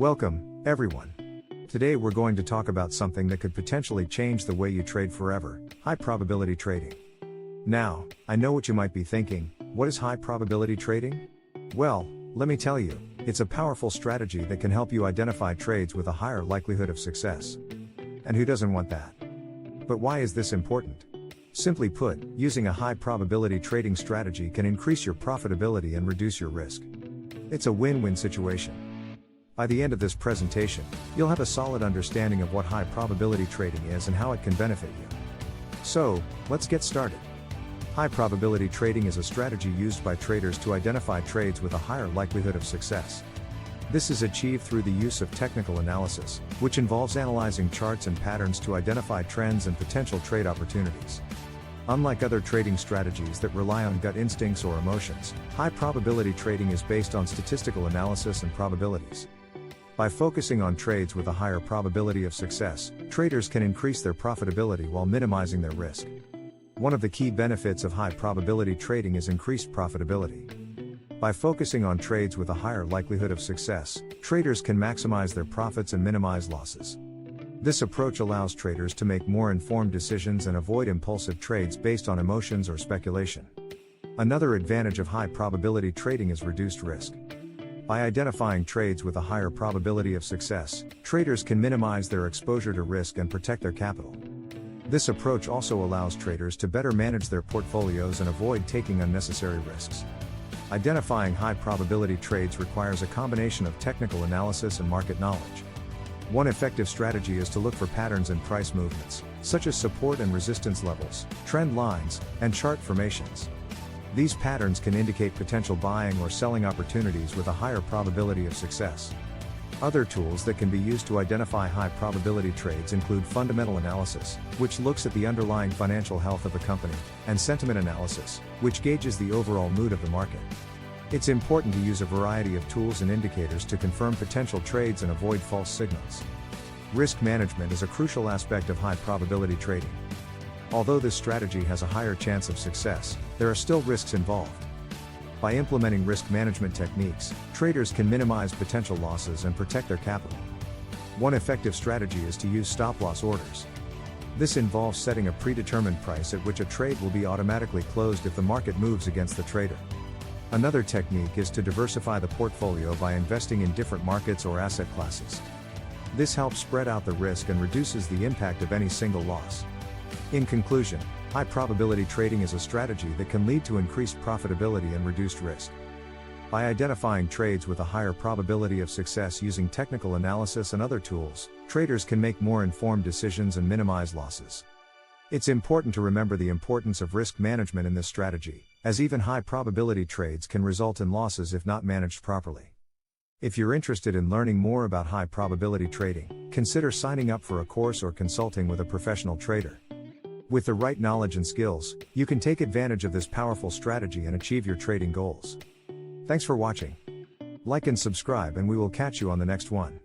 Welcome, everyone. Today we're going to talk about something that could potentially change the way you trade forever: high probability trading. Now, I know what you might be thinking: what is high probability trading? Well, let me tell you, it's a powerful strategy that can help you identify trades with a higher likelihood of success. And who doesn't want that? But why is this important? Simply put, using a high probability trading strategy can increase your profitability and reduce your risk. It's a win-win situation. By the end of this presentation, you'll have a solid understanding of what high probability trading is and how it can benefit you. So, let's get started. High probability trading is a strategy used by traders to identify trades with a higher likelihood of success. This is achieved through the use of technical analysis, which involves analyzing charts and patterns to identify trends and potential trade opportunities. Unlike other trading strategies that rely on gut instincts or emotions, high probability trading is based on statistical analysis and probabilities. By focusing on trades with a higher probability of success, traders can increase their profitability while minimizing their risk. One of the key benefits of high probability trading is increased profitability. By focusing on trades with a higher likelihood of success, traders can maximize their profits and minimize losses. This approach allows traders to make more informed decisions and avoid impulsive trades based on emotions or speculation. Another advantage of high probability trading is reduced risk. By identifying trades with a higher probability of success, traders can minimize their exposure to risk and protect their capital. This approach also allows traders to better manage their portfolios and avoid taking unnecessary risks. Identifying high probability trades requires a combination of technical analysis and market knowledge. One effective strategy is to look for patterns in price movements, such as support and resistance levels, trend lines, and chart formations. These patterns can indicate potential buying or selling opportunities with a higher probability of success. Other tools that can be used to identify high probability trades include fundamental analysis, which looks at the underlying financial health of a company, and sentiment analysis, which gauges the overall mood of the market. It's important to use a variety of tools and indicators to confirm potential trades and avoid false signals. Risk management is a crucial aspect of high probability trading. Although this strategy has a higher chance of success, there are still risks involved. By implementing risk management techniques, traders can minimize potential losses and protect their capital. One effective strategy is to use stop-loss orders. This involves setting a predetermined price at which a trade will be automatically closed if the market moves against the trader. Another technique is to diversify the portfolio by investing in different markets or asset classes. This helps spread out the risk and reduces the impact of any single loss. In conclusion, high probability trading is a strategy that can lead to increased profitability and reduced risk. By identifying trades with a higher probability of success using technical analysis and other tools, traders can make more informed decisions and minimize losses. It's important to remember the importance of risk management in this strategy, as even high probability trades can result in losses if not managed properly. If you're interested in learning more about high probability trading, consider signing up for a course or consulting with a professional trader. With the right knowledge and skills, you can take advantage of this powerful strategy and achieve your trading goals. Thanks for watching. Like and subscribe, and we will catch you on the next one.